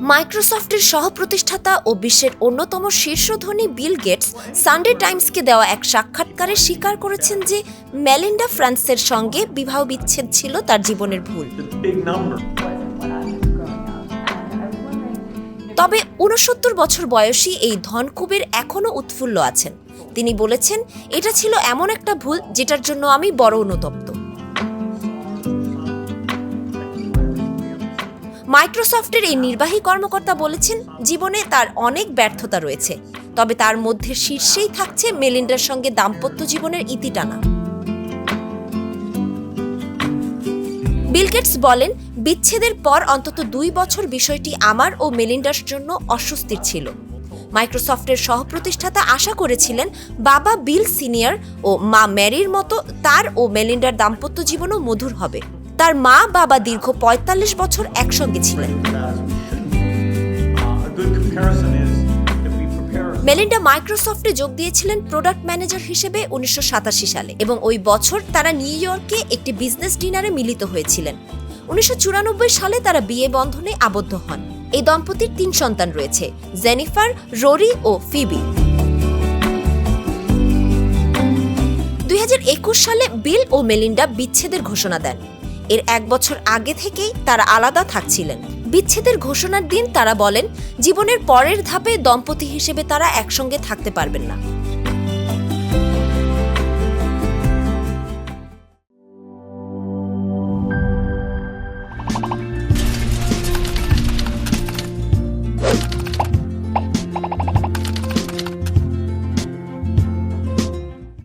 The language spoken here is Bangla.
মাইক্রোসফটের সহ-প্রতিষ্ঠাতা ও বিশ্বের অন্যতম শীর্ষ ধনী বিল গেটস সানডে টাইমসকে দেওয়া এক সাক্ষাৎকারে স্বীকার করেছেন যে মেলিন্ডা ফ্রান্সের সঙ্গে বিবাহ বিচ্ছেদ ছিল তার জীবনের ভুল। তবে ৬৯ বছর বয়সী এই ধনকুবের এখনও উৎফুল্ল আছেন। তিনি বলেছেন, এটা ছিল এমন একটা ভুল যেটার জন্য আমি বড় অনুতপ্ত। মাইক্রোসফটের এই নির্বাহী কর্মকর্তা বলেছেন, জীবনে তার অনেক ব্যর্থতা রয়েছে, তবে তার মধ্যে শীর্ষেই থাকছে মেলিন্ডার সঙ্গে দাম্পত্য জীবনের ইতি টানা। বিল গেটস বলেন, বিচ্ছেদের পর অন্তত ২ বছর বিষয়টি আমার ও মেলিন্ডার জন্য অস্বস্তির ছিল। মাইক্রোসফটের সহপ্রতিষ্ঠাতা আশা করেছিলেন বাবা বিল সিনিয়র ও মা ম্যারির মতো তার ও মেলিন্ডার দাম্পত্য জীবনও মধুর হবে। তার মা বাবা দীর্ঘ ৪৫ বছর একসঙ্গে ছিলেন। মেলিন্ডা মাইক্রোসফটে যোগ দিয়েছিলেন প্রোডাক্ট ম্যানেজার হিসেবে ১৯৮৭ সালে এবং ওই বছর তারা নিউ ইয়র্কে একটি বিজনেস ডিনারে মিলিত হয়েছিলেন। ১৯৯৪ সালে তারা বিয়ে বন্ধনে আবদ্ধ হন। এই দম্পতির ৩ সন্তান রয়েছে, জেনিফার, রোরি ও ফিবি। ২০২১ সালে বিল ও মেলিন্ডা বিচ্ছেদের ঘোষণা দেন। এর ১ বছর আগে থেকেই তারা আলাদা থাকছিলেন। বিচ্ছেদের ঘোষণার দিন তারা বলেন, জীবনের পরের ধাপে দম্পতি হিসেবে তারা একসঙ্গে থাকতে পারবেন না।